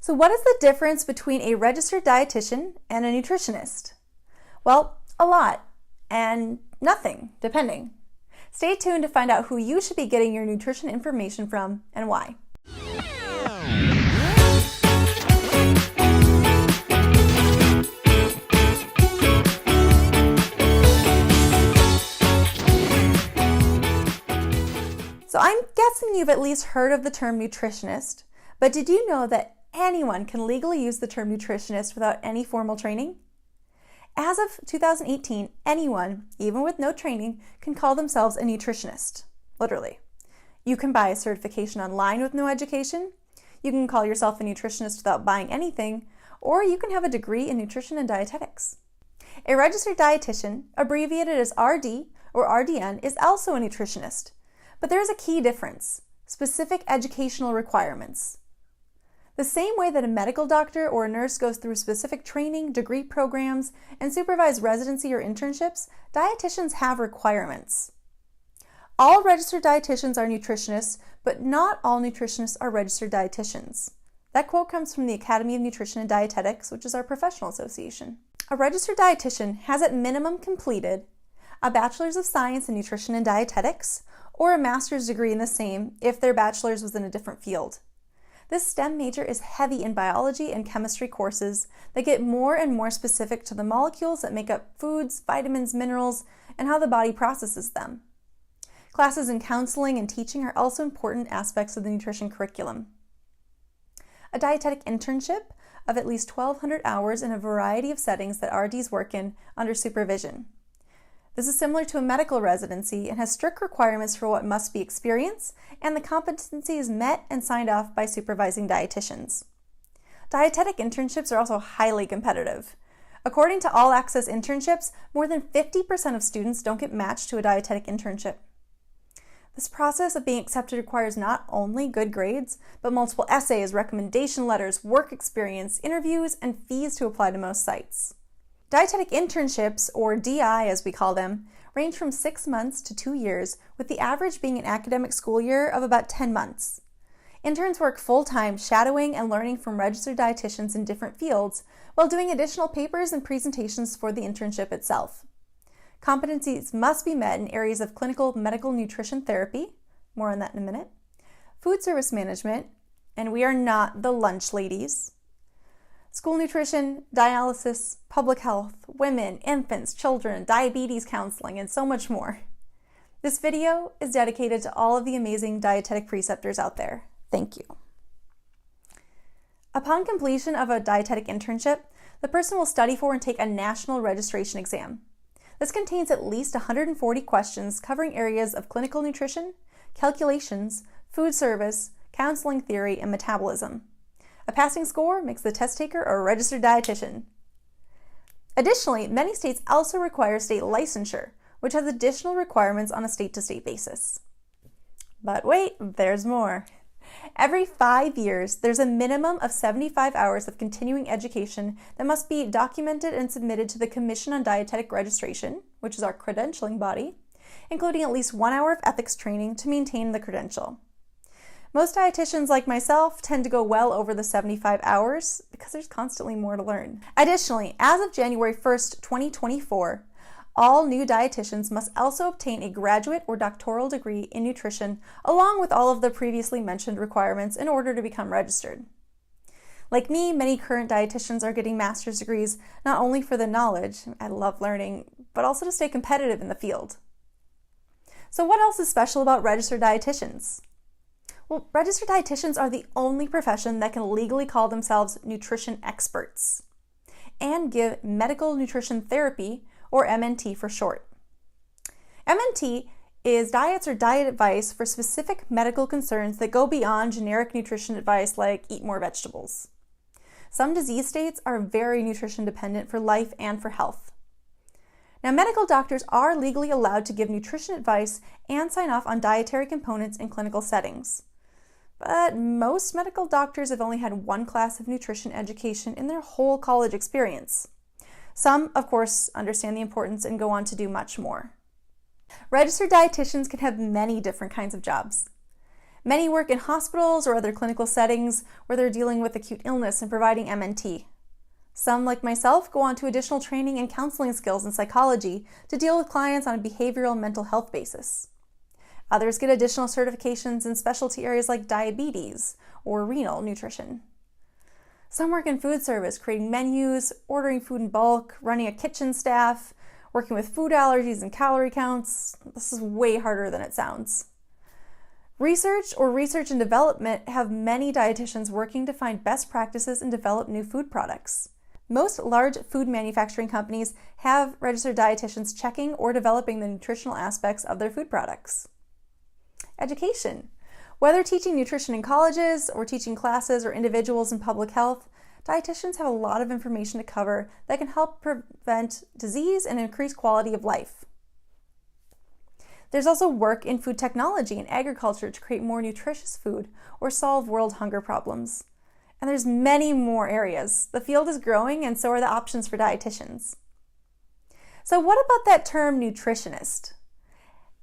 So what is the difference between a registered dietitian and a nutritionist? Well, a lot, and nothing, depending. Stay tuned to find out who you should be getting your nutrition information from and why. So I'm guessing you've at least heard of the term nutritionist, but did you know that anyone can legally use the term nutritionist without any formal training? As of 2018, anyone, even with no training, can call themselves a nutritionist, literally. You can buy a certification online with no education, you can call yourself a nutritionist without buying anything, or you can have a degree in nutrition and dietetics. A registered dietitian, abbreviated as RD or RDN, is also a nutritionist, but there is a key difference: specific educational requirements. The same way that a medical doctor or a nurse goes through specific training, degree programs, and supervise residency or internships, dietitians have requirements. All registered dietitians are nutritionists, but not all nutritionists are registered dietitians. That quote comes from the Academy of Nutrition and Dietetics, which is our professional association. A registered dietitian has at minimum completed a Bachelor's of Science in Nutrition and Dietetics, or a master's degree in the same if their bachelor's was in a different field. This STEM major is heavy in biology and chemistry courses that get more and more specific to the molecules that make up foods, vitamins, minerals, and how the body processes them. Classes in counseling and teaching are also important aspects of the nutrition curriculum. A dietetic internship of at least 1,200 hours in a variety of settings that RDs work in under supervision. This is similar to a medical residency and has strict requirements for what must be experienced, and the competency is met and signed off by supervising dietitians. Dietetic internships are also highly competitive. According to All Access internships, more than 50% of students don't get matched to a dietetic internship. This process of being accepted requires not only good grades, but multiple essays, recommendation letters, work experience, interviews, and fees to apply to most sites. Dietetic internships, or DI as we call them, range from 6 months to 2 years, with the average being an academic school year of about 10 months. Interns work full-time shadowing and learning from registered dietitians in different fields, while doing additional papers and presentations for the internship itself. Competencies must be met in areas of clinical medical nutrition therapy, more on that in a minute, food service management, and we are not the lunch ladies, school nutrition, dialysis, public health, women, infants, children, diabetes counseling, and so much more. This video is dedicated to all of the amazing dietetic preceptors out there. Thank you. Upon completion of a dietetic internship, the person will study for and take a national registration exam. This contains at least 140 questions covering areas of clinical nutrition, calculations, food service, counseling theory, and metabolism. A passing score makes the test taker a registered dietitian. Additionally, many states also require state licensure, which has additional requirements on a state-to-state basis. But wait, there's more. Every 5 years, there's a minimum of 75 hours of continuing education that must be documented and submitted to the Commission on Dietetic Registration, which is our credentialing body, including at least 1 hour of ethics training to maintain the credential. Most dietitians, like myself, tend to go well over the 75 hours because there's constantly more to learn. Additionally, as of January 1st, 2024, all new dietitians must also obtain a graduate or doctoral degree in nutrition, along with all of the previously mentioned requirements in order to become registered. Like me, many current dietitians are getting master's degrees not only for the knowledge, I love learning, but also to stay competitive in the field. So what else is special about registered dietitians? Well, registered dietitians are the only profession that can legally call themselves nutrition experts and give medical nutrition therapy, or MNT for short. MNT is diets or diet advice for specific medical concerns that go beyond generic nutrition advice like eat more vegetables. Some disease states are very nutrition dependent for life and for health. Now, medical doctors are legally allowed to give nutrition advice and sign off on dietary components in clinical settings. But most medical doctors have only had one class of nutrition education in their whole college experience. Some, of course, understand the importance and go on to do much more. Registered dietitians can have many different kinds of jobs. Many work in hospitals or other clinical settings where they're dealing with acute illness and providing MNT. Some, like myself, go on to additional training and counseling skills in psychology to deal with clients on a behavioral and mental health basis. Others get additional certifications in specialty areas like diabetes or renal nutrition. Some work in food service, creating menus, ordering food in bulk, running a kitchen staff, working with food allergies and calorie counts. This is way harder than it sounds. Research and development have many dietitians working to find best practices and develop new food products. Most large food manufacturing companies have registered dietitians checking or developing the nutritional aspects of their food products. Education. Whether teaching nutrition in colleges or teaching classes or individuals in public health, dietitians have a lot of information to cover that can help prevent disease and increase quality of life. There's also work in food technology and agriculture to create more nutritious food or solve world hunger problems. And there's many more areas. The field is growing, and so are the options for dietitians. So what about that term nutritionist?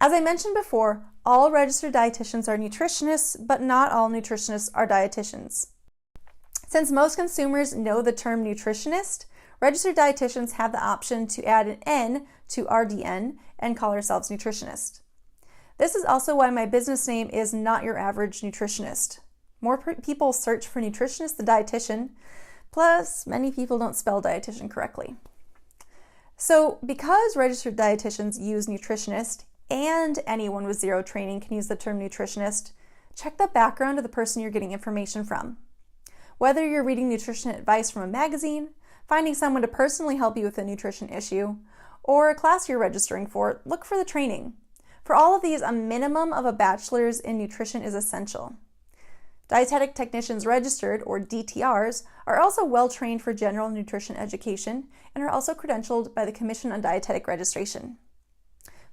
As I mentioned before, all registered dietitians are nutritionists, but not all nutritionists are dietitians. Since most consumers know the term nutritionist, registered dietitians have the option to add an N to RDN and call ourselves nutritionist. This is also why my business name is Not Your Average Nutritionist. More people search for nutritionist than dietitian, plus many people don't spell dietitian correctly. So because registered dietitians use nutritionist, and anyone with zero training can use the term nutritionist, check the background of the person you're getting information from. Whether you're reading nutrition advice from a magazine, finding someone to personally help you with a nutrition issue, or a class you're registering for, look for the training. For all of these, a minimum of a bachelor's in nutrition is essential. Dietetic technicians registered, or DTRs, are also well trained for general nutrition education and are also credentialed by the Commission on Dietetic Registration.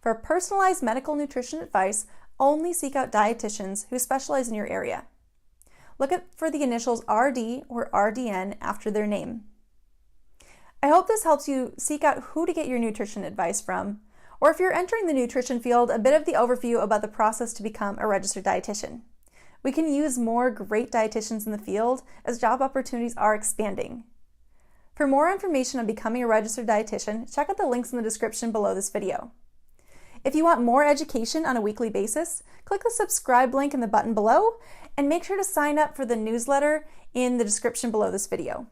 For personalized medical nutrition advice, only seek out dietitians who specialize in your area. Look for the initials RD or RDN after their name. I hope this helps you seek out who to get your nutrition advice from, or if you're entering the nutrition field, a bit of the overview about the process to become a registered dietitian. We can use more great dietitians in the field as job opportunities are expanding. For more information on becoming a registered dietitian, check out the links in the description below this video. If you want more education on a weekly basis, click the subscribe link in the button below and make sure to sign up for the newsletter in the description below this video.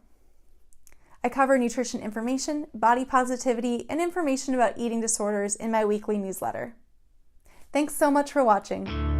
I cover nutrition information, body positivity, and information about eating disorders in my weekly newsletter. Thanks so much for watching.